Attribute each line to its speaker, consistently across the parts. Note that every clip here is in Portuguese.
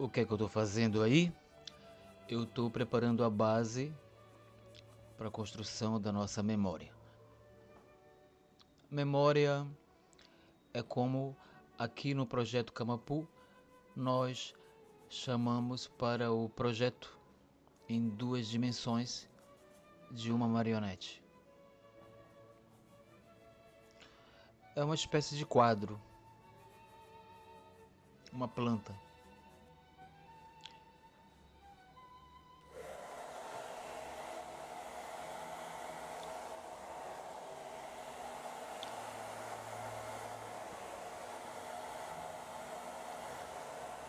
Speaker 1: O que é que eu estou fazendo aí? Eu estou preparando a base para a construção da nossa memória. Memória é como aqui no projeto Camapu nós chamamos para o projeto em 2 dimensões de uma marionete. É uma espécie de quadro, uma planta.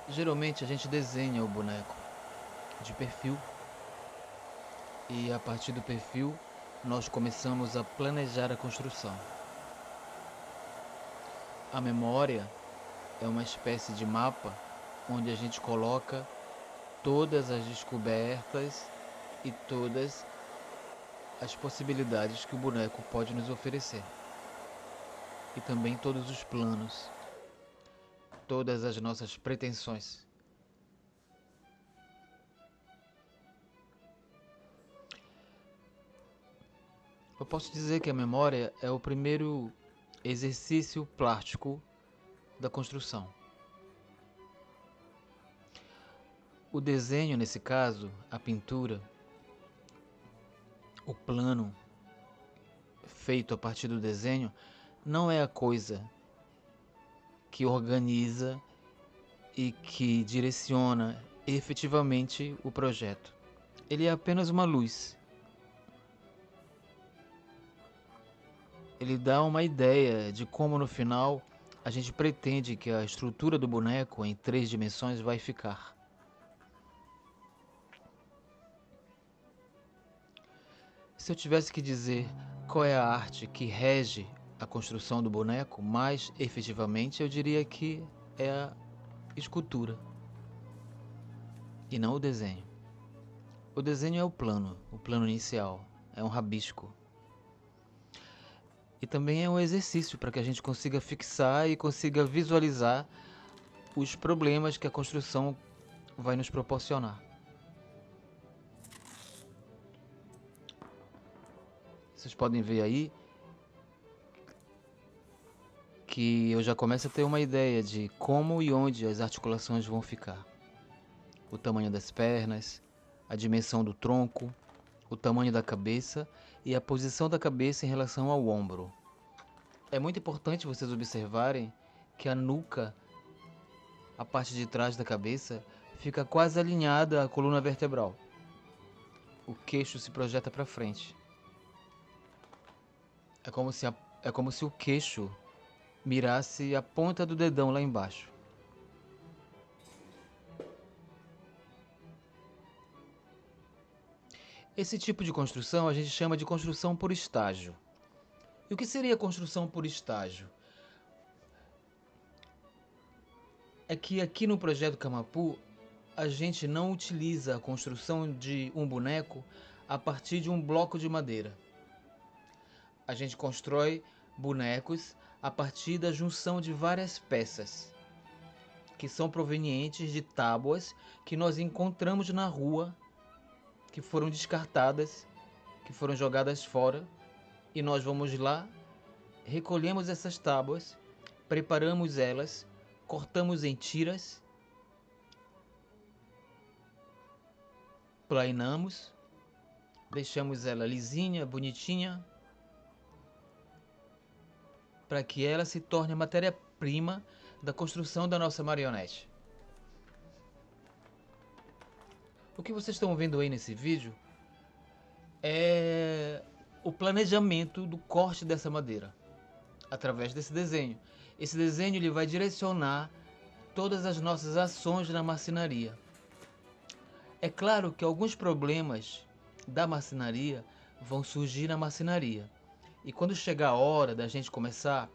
Speaker 1: Geralmente a gente desenha o boneco de perfil e a partir do perfil nós começamos a planejar a construção. A memória é uma espécie de mapa onde a gente coloca todas as descobertas e todas as possibilidades que o boneco pode nos oferecer. E também todos os planos, todas as nossas pretensões. Eu posso dizer que a memória é o primeiro exercício plástico da construção. O desenho, nesse caso, a pintura, o plano feito a partir do desenho, não é a coisa que organiza e que direciona efetivamente o projeto. Ele é apenas uma luz. Ele dá uma ideia de como no final a gente pretende que a estrutura do boneco em 3 dimensões vai ficar. Se eu tivesse que dizer qual é a arte que rege a construção do boneco, mais efetivamente eu diria que é a escultura e não o desenho. O desenho é o plano inicial, é um rabisco. E também é um exercício para que a gente consiga fixar e consiga visualizar os problemas que a construção vai nos proporcionar. Vocês podem ver aí que eu já começo a ter uma ideia de como e onde as articulações vão ficar. O tamanho das pernas, a dimensão do tronco, o tamanho da cabeça e a posição da cabeça em relação ao ombro. É muito importante vocês observarem que a nuca, a parte de trás da cabeça, fica quase alinhada à coluna vertebral. O queixo se projeta para frente. É como se o queixo mirasse a ponta do dedão lá embaixo. Esse tipo de construção a gente chama de construção por estágio. E o que seria construção por estágio? É que aqui no projeto Camapu a gente não utiliza a construção de um boneco a partir de um bloco de madeira. A gente constrói bonecos a partir da junção de várias peças que são provenientes de tábuas que nós encontramos na rua, que foram descartadas, que foram jogadas fora, e nós vamos lá, recolhemos essas tábuas, preparamos elas, cortamos em tiras, plainamos, deixamos ela lisinha, bonitinha, para que ela se torne a matéria-prima da construção da nossa marionete. O que vocês estão vendo aí nesse vídeo é o planejamento do corte dessa madeira através desse desenho. Esse desenho ele vai direcionar todas as nossas ações na marcenaria. É claro que alguns problemas da marcenaria vão surgir na marcenaria. E quando chegar a hora da gente começar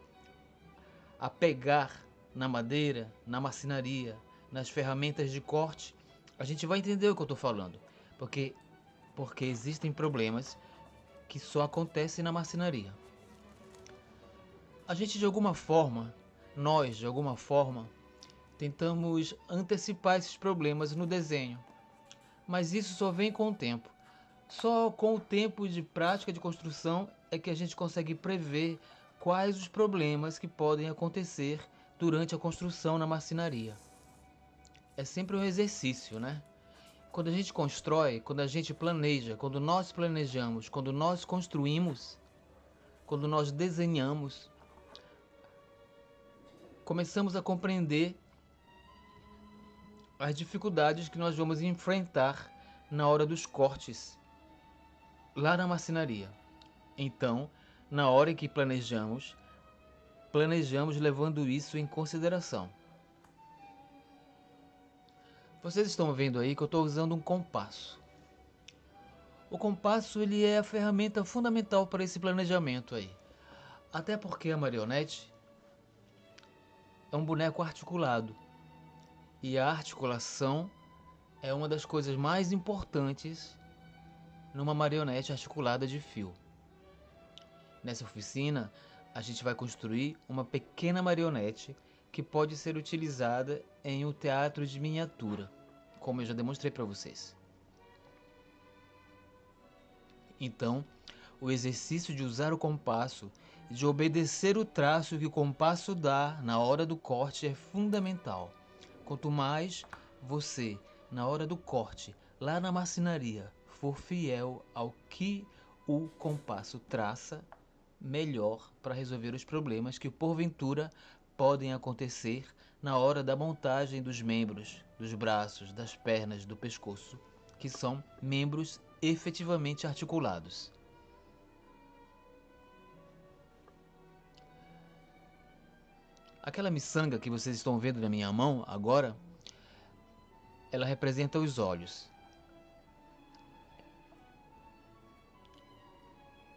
Speaker 1: a pegar na madeira, na marcenaria, nas ferramentas de corte, a gente vai entender o que eu estou falando. Porque existem problemas que só acontecem na marcenaria. A gente de alguma forma, nós de alguma forma, Tentamos antecipar esses problemas no desenho, mas isso só vem com o tempo. Só com o tempo de prática de construção é que a gente consegue prever quais os problemas que podem acontecer durante a construção na marcenaria. É sempre um exercício, né? Quando a gente constrói, quando a gente planeja, quando nós planejamos, quando nós construímos, quando nós desenhamos, começamos a compreender as dificuldades que nós vamos enfrentar na hora dos cortes lá na marcenaria. Então, na hora em que planejamos levando isso em consideração. Vocês estão vendo aí que eu estou usando um compasso. O compasso ele é a ferramenta fundamental para esse planejamento aí. Até porque a marionete é um boneco articulado. E a articulação é uma das coisas mais importantes numa marionete articulada de fio. Nessa oficina, a gente vai construir uma pequena marionete que pode ser utilizada em um teatro de miniatura, como eu já demonstrei para vocês. Então, o exercício de usar o compasso e de obedecer o traço que o compasso dá na hora do corte é fundamental. Quanto mais você, na hora do corte, lá na marcenaria, for fiel ao que o compasso traça, melhor para resolver os problemas que porventura podem acontecer na hora da montagem dos membros, dos braços, das pernas, do pescoço, que são membros efetivamente articulados. Aquela miçanga que vocês estão vendo na minha mão agora, ela representa os olhos.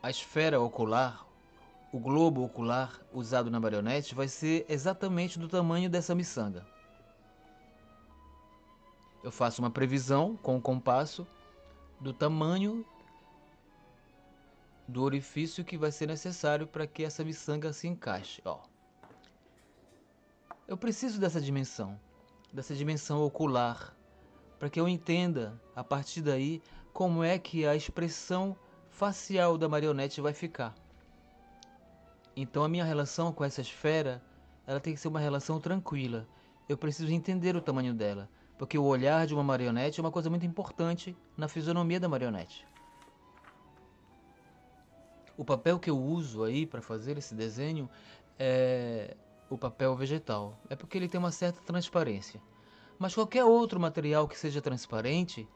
Speaker 1: A esfera ocular, o globo ocular usado na marionete vai ser exatamente do tamanho dessa miçanga. Eu faço uma previsão com o compasso do tamanho do orifício que vai ser necessário para que essa miçanga se encaixe. Ó. Eu preciso dessa dimensão ocular, para que eu entenda, a partir daí, como é que a expressão facial da marionete vai ficar. Então a minha relação com essa esfera, ela tem que ser uma relação tranquila. Eu preciso entender o tamanho dela, porque o olhar de uma marionete é uma coisa muito importante na fisionomia da marionete. O papel que eu uso aí para fazer esse desenho é o papel vegetal. É porque ele tem uma certa transparência. Mas qualquer outro material que seja transparente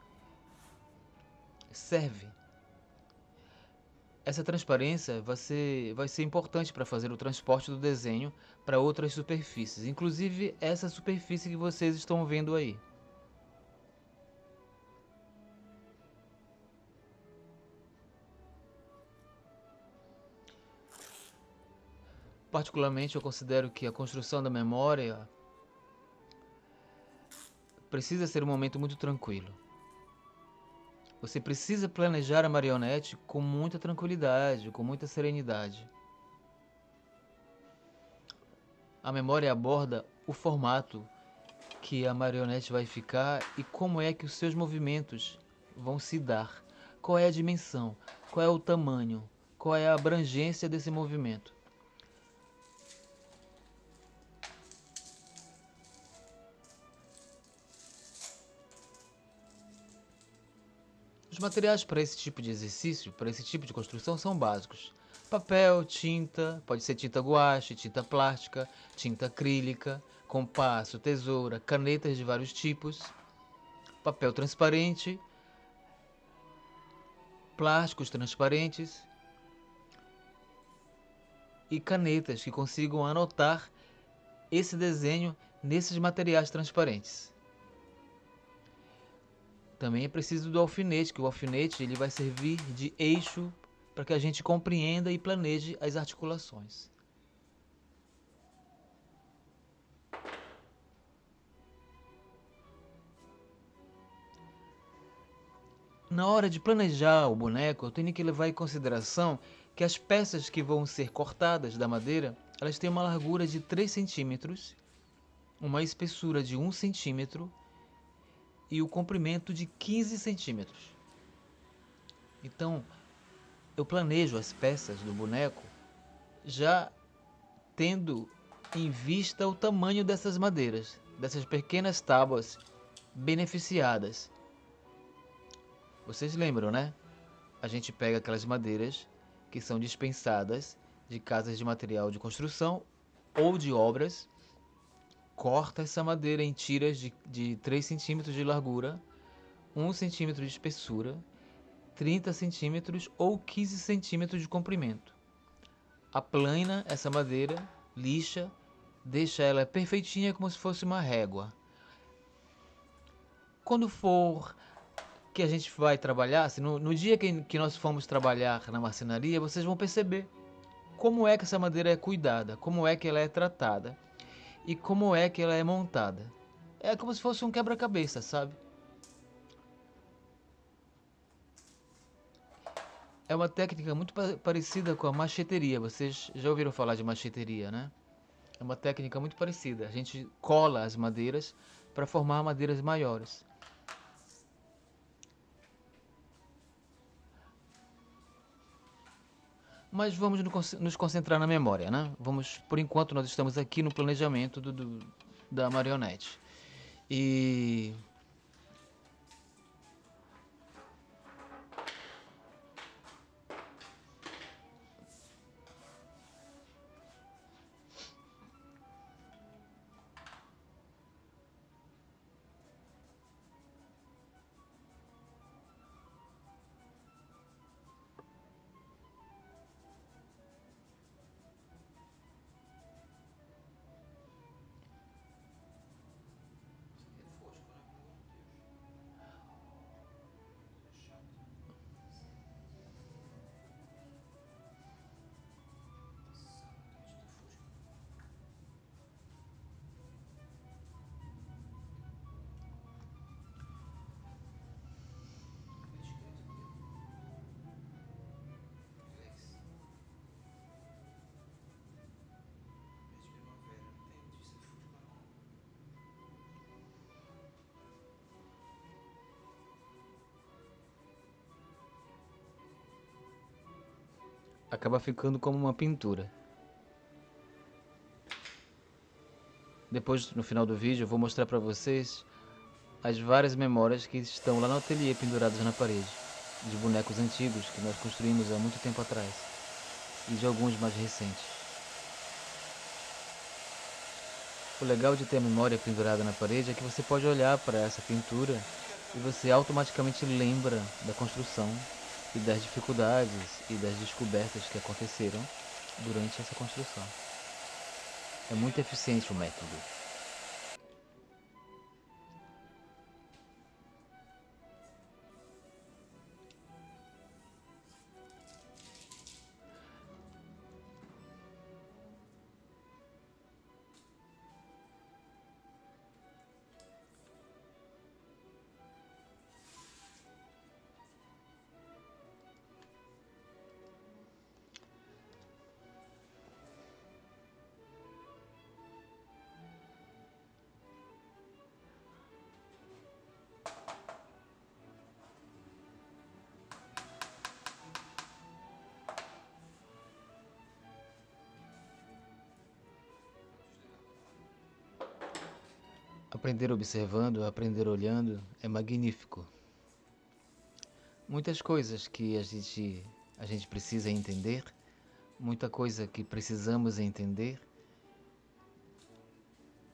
Speaker 1: serve. Essa transparência vai ser importante para fazer o transporte do desenho para outras superfícies, inclusive essa superfície que vocês estão vendo aí. Particularmente, eu considero que a construção da memória precisa ser um momento muito tranquilo. Você precisa planejar a marionete com muita tranquilidade, com muita serenidade. A memória aborda o formato que a marionete vai ficar e como é que os seus movimentos vão se dar. Qual é a dimensão, qual é o tamanho, qual é a abrangência desse movimento. Os materiais para esse tipo de exercício, para esse tipo de construção, são básicos. Papel, tinta, pode ser tinta guache, tinta plástica, tinta acrílica, compasso, tesoura, canetas de vários tipos, papel transparente, plásticos transparentes e canetas que consigam anotar esse desenho nesses materiais transparentes. Também é preciso do alfinete, que o alfinete ele vai servir de eixo para que a gente compreenda e planeje as articulações. Na hora de planejar o boneco, eu tenho que levar em consideração que as peças que vão ser cortadas da madeira, elas têm uma largura de 3 centímetros uma espessura de 1 centímetro e o comprimento de 15 centímetros. Então, eu planejo as peças do boneco já tendo em vista o tamanho dessas madeiras, dessas pequenas tábuas beneficiadas. Vocês lembram, né? A gente pega aquelas madeiras que são dispensadas de casas de material de construção ou de obras, corta essa madeira em tiras de 3 centímetros de largura, 1 centímetro de espessura, 30 centímetros ou 15 centímetros de comprimento. Aplana essa madeira, lixa, deixa ela perfeitinha como se fosse uma régua. Quando for que a gente vai trabalhar, assim, no dia que nós formos trabalhar na marcenaria, vocês vão perceber como é que essa madeira é cuidada, como é que ela é tratada e como é que ela é montada. É como se fosse um quebra-cabeça, sabe? É uma técnica muito parecida com a macheteria. Vocês já ouviram falar de macheteria, né? É uma técnica muito parecida. A gente cola as madeiras para formar madeiras maiores. Mas vamos nos concentrar na memória, né? Vamos, por enquanto, nós estamos aqui no planejamento da marionete. E acaba ficando como uma pintura. Depois, no final do vídeo, eu vou mostrar para vocês as várias memórias que estão lá no ateliê penduradas na parede, de bonecos antigos que nós construímos há muito tempo atrás e de alguns mais recentes. O legal de ter a memória pendurada na parede é que você pode olhar para essa pintura e você automaticamente lembra da construção e das dificuldades e das descobertas que aconteceram durante essa construção. É muito eficiente o método. Aprender observando, aprender olhando é magnífico. Muitas coisas que a gente precisa entender, muita coisa que precisamos entender,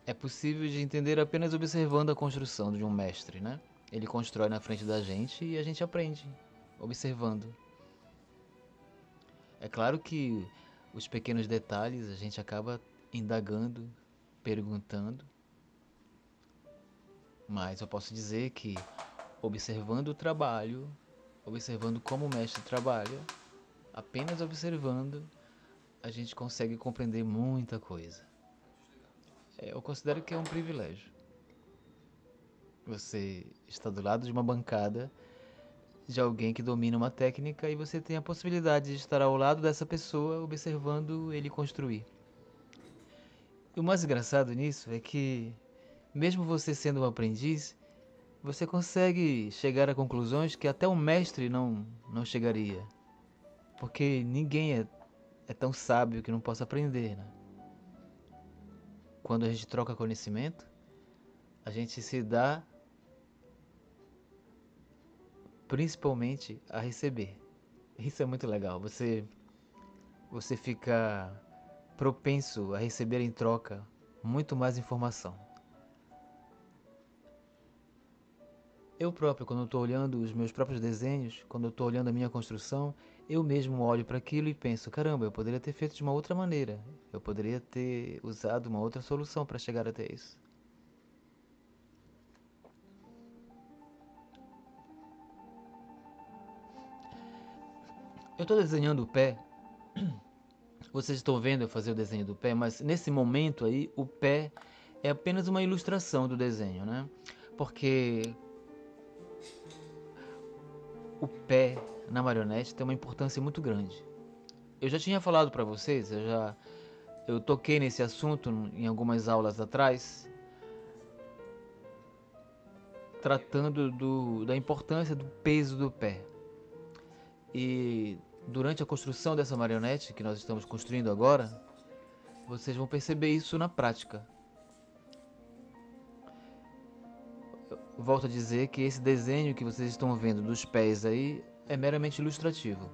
Speaker 1: é possível de entender apenas observando a construção de um mestre, né? Ele constrói na frente da gente e a gente aprende, observando. É claro que os pequenos detalhes a gente acaba indagando, perguntando, mas eu posso dizer que observando o trabalho, observando como o mestre trabalha, apenas observando, a gente consegue compreender muita coisa. Eu considero que é um privilégio. Você está do lado de uma bancada de alguém que domina uma técnica e você tem a possibilidade de estar ao lado dessa pessoa observando ele construir. E o mais engraçado nisso é que, mesmo você sendo um aprendiz, você consegue chegar a conclusões que até o mestre não chegaria. Porque ninguém é tão sábio que não possa aprender, né? Quando a gente troca conhecimento, a gente se dá principalmente a receber. Isso é muito legal. Você fica propenso a receber em troca muito mais informação. Eu próprio, quando eu estou olhando os meus próprios desenhos, quando eu estou olhando a minha construção, eu mesmo olho para aquilo e penso, caramba, eu poderia ter feito de uma outra maneira. Eu poderia ter usado uma outra solução para chegar até isso. Eu estou desenhando o pé. Vocês estão vendo eu fazer o desenho do pé, mas nesse momento aí, o pé é apenas uma ilustração do desenho, né? Porque o pé na marionete tem uma importância muito grande. Eu já tinha falado para vocês, eu toquei nesse assunto em algumas aulas atrás, tratando da importância do peso do pé. E durante a construção dessa marionete que nós estamos construindo agora, vocês vão perceber isso na prática. Volto a dizer que esse desenho que vocês estão vendo dos pés aí é meramente ilustrativo.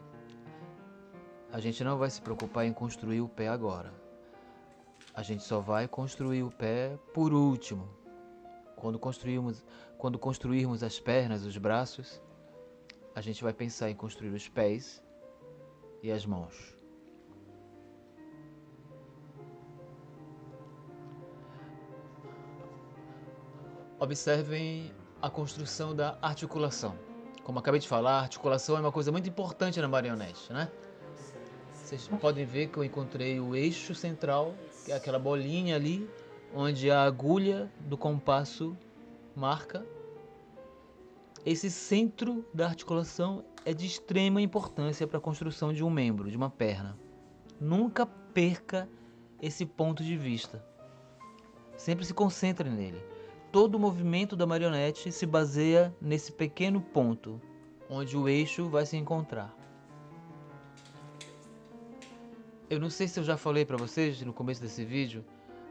Speaker 1: A gente não vai se preocupar em construir o pé agora. A gente só vai construir o pé por último. Quando construirmos as pernas, os braços, a gente vai pensar em construir os pés e as mãos. Observem a construção da articulação. Como acabei de falar, a articulação é uma coisa muito importante na marionete, né? Vocês podem ver que eu encontrei o eixo central, que é aquela bolinha ali, onde a agulha do compasso marca. Esse centro da articulação é de extrema importância para a construção de um membro, de uma perna. Nunca perca esse ponto de vista. Sempre se concentre nele. Todo o movimento da marionete se baseia nesse pequeno ponto, onde o eixo vai se encontrar. Eu não sei se eu já falei para vocês no começo desse vídeo,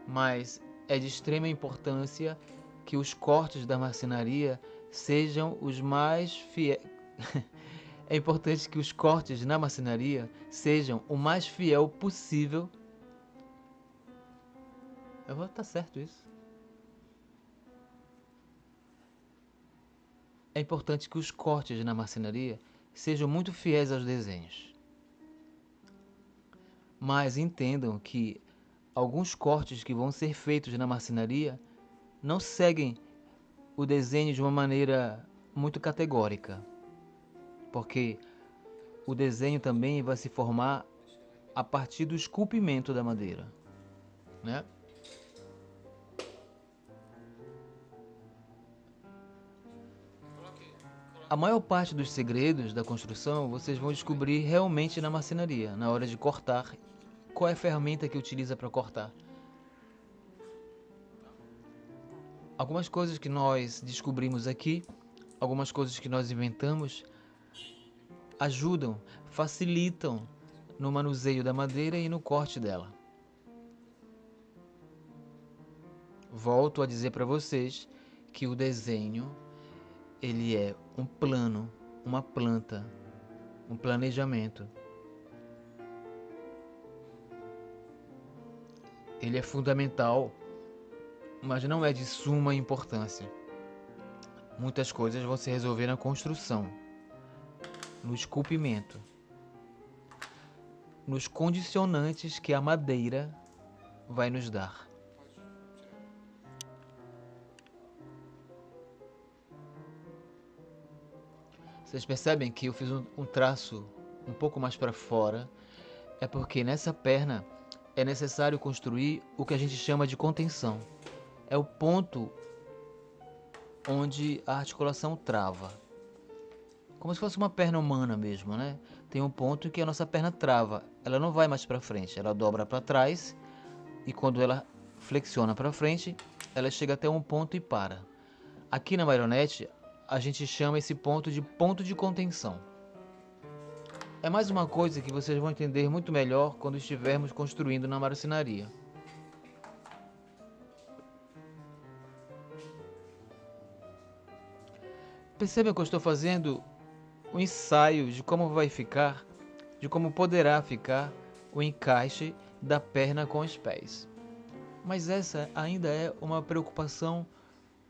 Speaker 1: mas é de extrema importância que os cortes da marcenaria sejam os mais fiéis. É importante que os cortes na marcenaria sejam o mais fiel possível. Eu vou estar certo isso. É importante que os cortes na marcenaria sejam muito fiéis aos desenhos. Mas entendam que alguns cortes que vão ser feitos na marcenaria não seguem o desenho de uma maneira muito categórica, porque o desenho também vai se formar a partir do esculpimento da madeira, né? A maior parte dos segredos da construção vocês vão descobrir realmente na marcenaria, na hora de cortar. Qual é a ferramenta que utiliza para cortar? Algumas coisas que nós descobrimos aqui, algumas coisas que nós inventamos, ajudam, facilitam no manuseio da madeira e no corte dela. Volto a dizer para vocês que o desenho ele é um plano, uma planta, um planejamento. Ele é fundamental, mas não é de suma importância. Muitas coisas vão se resolver na construção, no esculpimento, nos condicionantes que a madeira vai nos dar. Vocês percebem que eu fiz um traço um pouco mais para fora, é porque nessa perna é necessário construir o que a gente chama de contenção. É o ponto onde a articulação trava. Como se fosse uma perna humana mesmo, né? Tem um ponto que a nossa perna trava. Ela não vai mais para frente, ela dobra para trás e quando ela flexiona para frente, ela chega até um ponto e para. Aqui na marionete, a gente chama esse ponto de contenção. É mais uma coisa que vocês vão entender muito melhor quando estivermos construindo na marcenaria. Percebam que eu estou fazendo um ensaio de como vai ficar, de como poderá ficar o encaixe da perna com os pés. Mas essa ainda é uma preocupação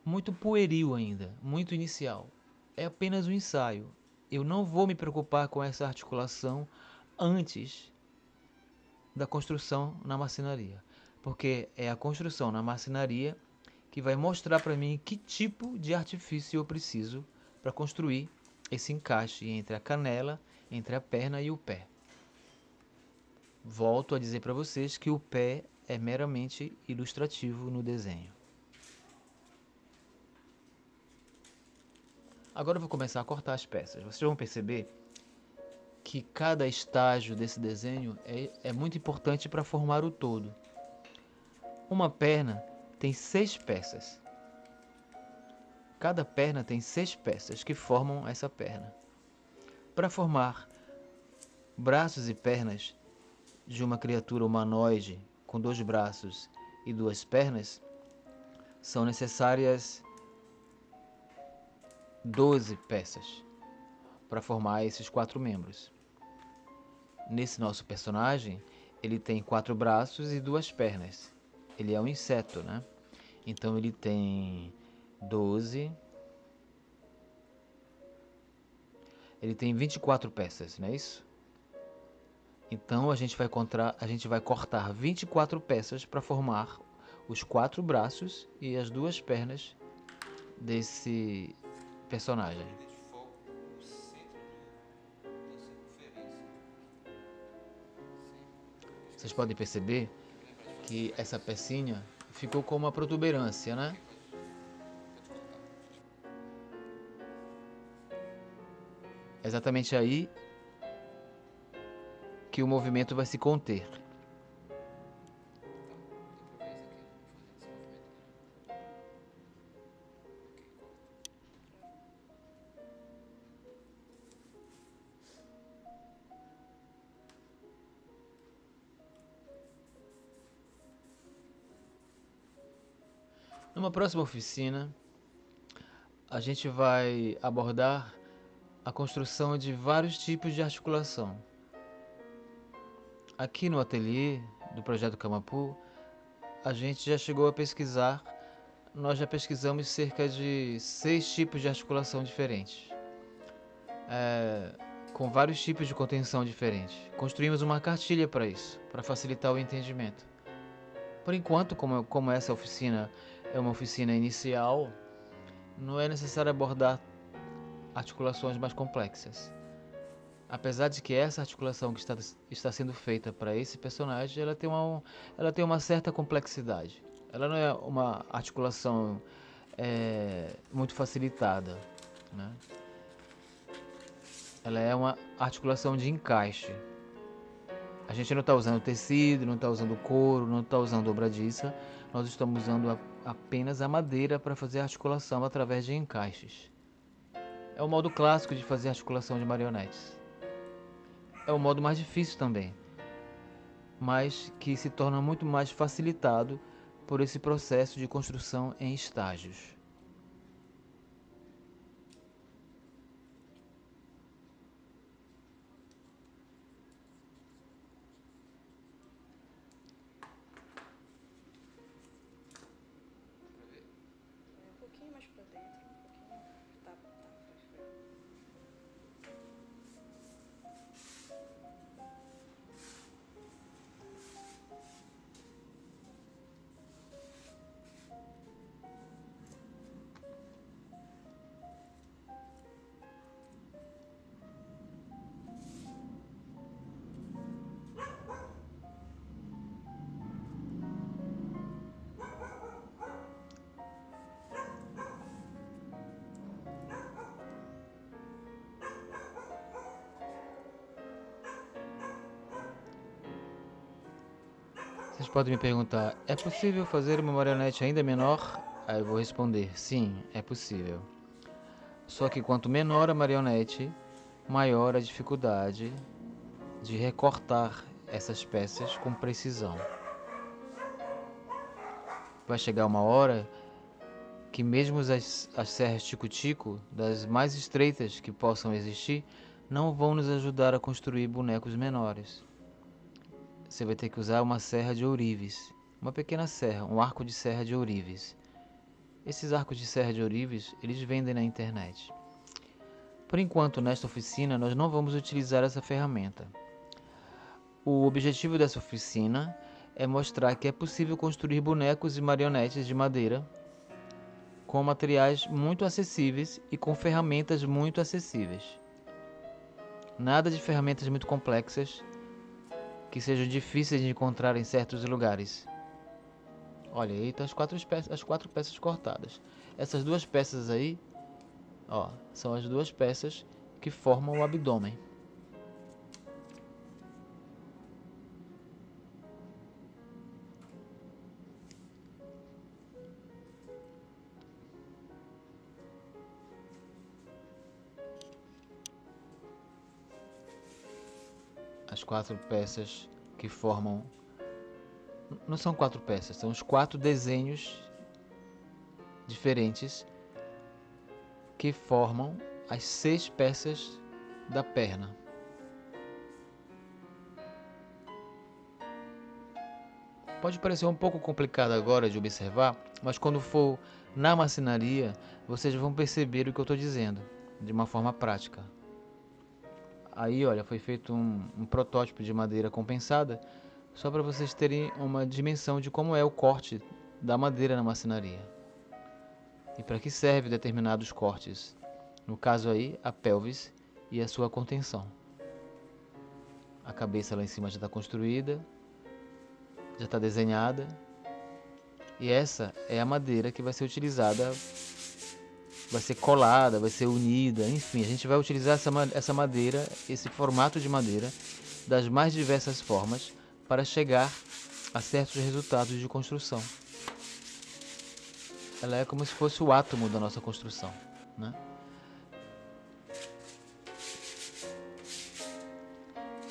Speaker 1: muito pueril ainda, muito inicial. É apenas um ensaio. Eu não vou me preocupar com essa articulação antes da construção na marcenaria, porque é a construção na marcenaria que vai mostrar para mim que tipo de artifício eu preciso para construir esse encaixe entre a canela, entre a perna e o pé. Volto a dizer para vocês que o pé é meramente ilustrativo no desenho. Agora eu vou começar a cortar as peças. Vocês vão perceber que cada estágio desse desenho é muito importante para formar o todo. Uma perna tem 6 peças. Cada perna tem 6 peças que formam essa perna. Para formar braços e pernas de uma criatura humanoide com 2 braços e 2 pernas, são necessárias 12 peças para formar esses 4 membros. Nesse nosso personagem, ele tem 4 braços e 2 pernas. Ele é um inseto, né? Então ele tem 12. Ele tem 24 peças, não é isso? Então a gente vai cortar 24 peças para formar os 4 braços e as 2 pernas desse personagem. Vocês podem perceber que essa pecinha ficou com uma protuberância, né? É exatamente aí que o movimento vai se conter. Numa próxima oficina, a gente vai abordar a construção de vários tipos de articulação. Aqui no ateliê do projeto Camapu, a gente já chegou a pesquisar, nós já pesquisamos cerca de 6 tipos de articulação diferentes, com vários tipos de contenção diferentes. Construímos uma cartilha para isso, para facilitar o entendimento. Por enquanto, como essa oficina é uma oficina inicial, não é necessário abordar articulações mais complexas. Apesar de que essa articulação que está sendo feita para esse personagem, ela tem uma certa complexidade. Ela não é uma articulação muito facilitada, né? Ela é uma articulação de encaixe. A gente não está usando tecido, não está usando couro, não está usando dobradiça. Nós estamos usando apenas a madeira para fazer a articulação através de encaixes. É o modo clássico de fazer articulação de marionetes. É o modo mais difícil também, mas que se torna muito mais facilitado por esse processo de construção em estágios.
Speaker 2: Um pouquinho mais para dentro, um pouquinho. Tá, foi.
Speaker 1: Vocês podem me perguntar, é possível fazer uma marionete ainda menor? Aí eu vou responder, sim, é possível. Só que quanto menor a marionete, maior a dificuldade de recortar essas peças com precisão. Vai chegar uma hora que mesmo as serras tico-tico, das mais estreitas que possam existir, não vão nos ajudar a construir bonecos menores. Você vai ter que usar uma serra de ourives, uma pequena serra, um arco de serra de ourives. Esses arcos de serra de ourives, eles vendem na internet. Por enquanto, nesta oficina, nós não vamos utilizar essa ferramenta. O objetivo dessa oficina é mostrar que é possível construir bonecos e marionetes de madeira com materiais muito acessíveis e com ferramentas muito acessíveis. Nada de ferramentas muito complexas que sejam difíceis de encontrar em certos lugares. Olha, aí estão as quatro peças cortadas. Essas duas peças aí, ó, são as duas peças que formam o abdômen. As quatro peças que formam... Não são quatro peças, são os quatro desenhos diferentes que formam as 6 peças da perna. Pode parecer um pouco complicado agora de observar, mas quando for na marcenaria, vocês vão perceber o que eu estou dizendo, de uma forma prática. Aí, olha, foi feito um protótipo de madeira compensada, só para vocês terem uma dimensão de como é o corte da madeira na marcenaria. E para que serve determinados cortes. No caso aí, a pelvis e a sua contenção. A cabeça lá em cima já está construída, já está desenhada. E essa é a madeira que vai ser utilizada, vai ser colada, vai ser unida, enfim, a gente vai utilizar essa madeira, esse formato de madeira, das mais diversas formas, para chegar a certos resultados de construção. Ela é como se fosse o átomo da nossa construção, né?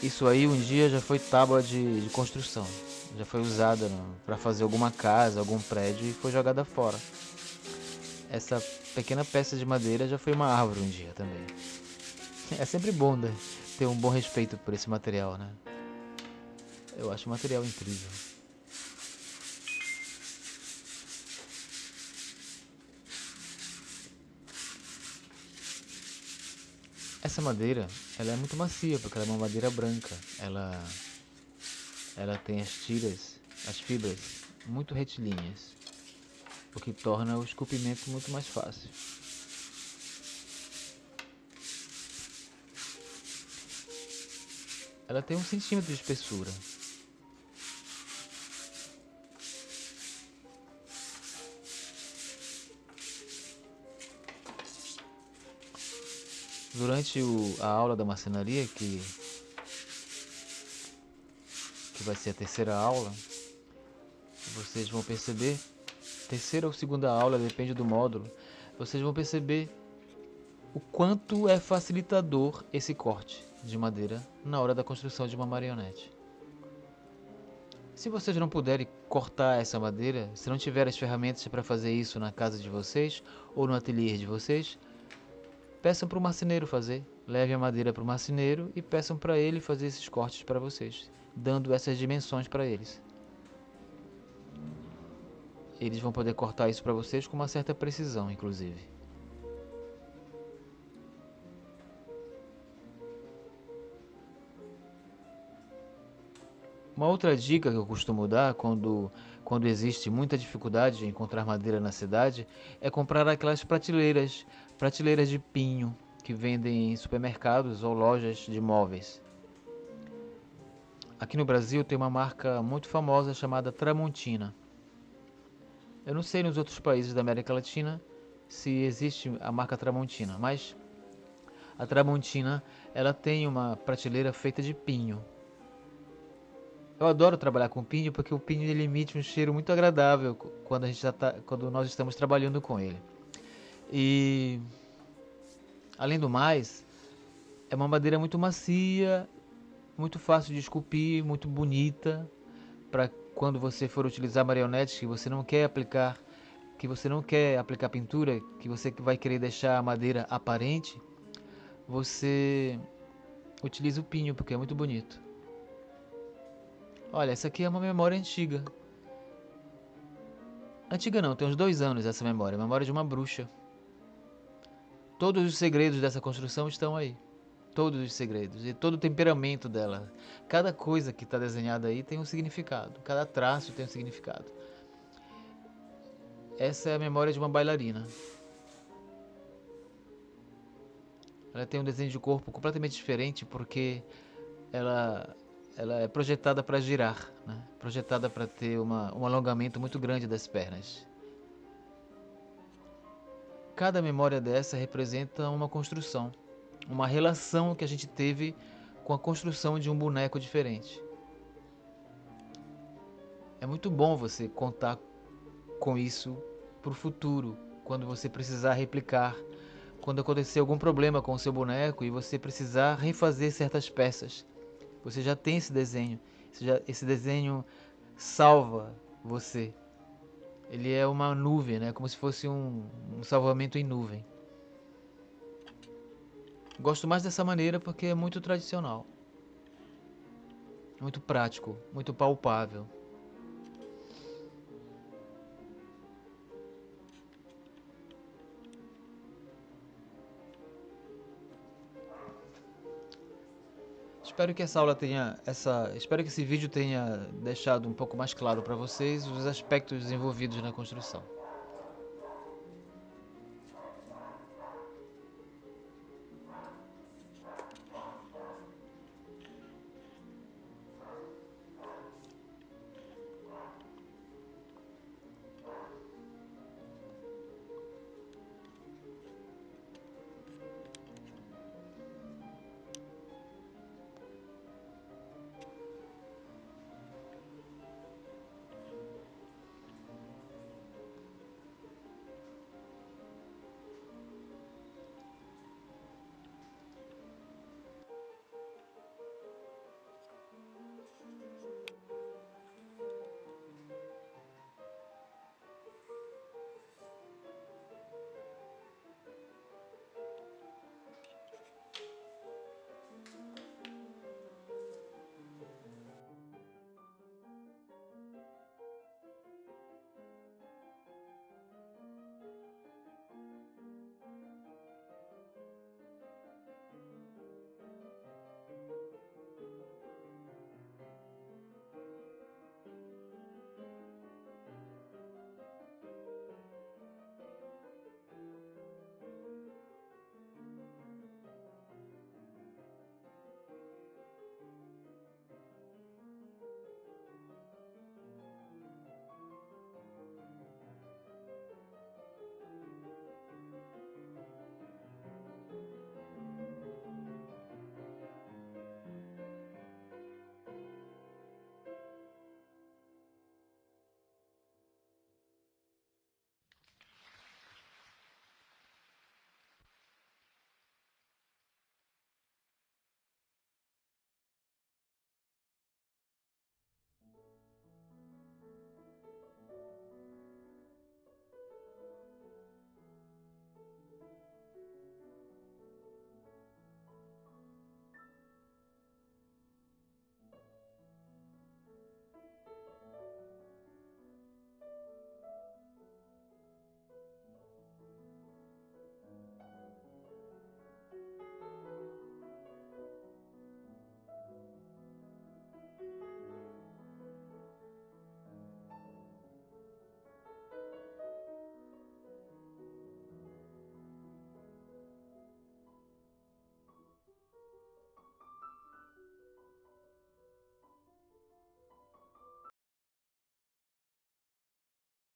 Speaker 1: Isso aí um dia já foi tábua de construção, já foi usada para fazer alguma casa, algum prédio e foi jogada fora. Essa pequena peça de madeira já foi uma árvore um dia também. É sempre bom, né, ter um bom respeito por esse material, né? Eu acho o material incrível. Essa madeira, ela é muito macia, porque ela é uma madeira branca. Ela tem as tiras, as fibras muito retilíneas, o que torna o esculpimento muito mais fácil. Ela tem 1 centímetro de espessura. Durante a aula da marcenaria, que vai ser a terceira aula, vocês vão perceber, terceira ou segunda aula, depende do módulo, vocês vão perceber o quanto é facilitador esse corte de madeira na hora da construção de uma marionete. Se vocês não puderem cortar essa madeira, se não tiverem as ferramentas para fazer isso na casa de vocês ou no ateliê de vocês, peçam para o marceneiro fazer. Levem a madeira para o marceneiro e peçam para ele fazer esses cortes para vocês, dando essas dimensões para eles. Eles vão poder cortar isso para vocês com uma certa precisão, inclusive. Uma outra dica que eu costumo dar quando existe muita dificuldade de encontrar madeira na cidade é comprar aquelas prateleiras de pinho que vendem em supermercados ou lojas de móveis. Aqui no Brasil tem uma marca muito famosa chamada Tramontina. Eu não sei nos outros países da América Latina se existe a marca Tramontina, mas a Tramontina ela tem uma prateleira feita de pinho. Eu adoro trabalhar com pinho porque o pinho ele emite um cheiro muito agradável quando nós estamos trabalhando com ele. E além do mais, é uma madeira muito macia, muito fácil de esculpir, muito bonita para quando você for utilizar marionetes que você não quer aplicar pintura, que você vai querer deixar a madeira aparente, você utiliza o pinho porque é muito bonito. Olha, essa aqui é uma memória antiga. Antiga não, tem uns 2 anos essa memória. A memória de uma bruxa. Todos os segredos dessa construção estão aí. Todos os segredos e todo o temperamento dela. Cada coisa que está desenhada aí tem um significado. Cada traço tem um significado. Essa é a memória de uma bailarina. Ela tem um desenho de corpo completamente diferente porque ela, ela é projetada para girar, né? Projetada para ter um alongamento muito grande das pernas. Cada memória dessa representa uma construção, uma relação que a gente teve com a construção de um boneco diferente. É muito bom você contar com isso para o futuro, quando você precisar replicar, quando acontecer algum problema com o seu boneco e você precisar refazer certas peças. Você já tem esse desenho, esse desenho salva você. Ele é uma nuvem, né? Como se fosse um salvamento em nuvem. Gosto mais dessa maneira porque é muito tradicional, muito prático, muito palpável. Espero que esse vídeo tenha deixado um pouco mais claro para vocês os aspectos envolvidos na construção.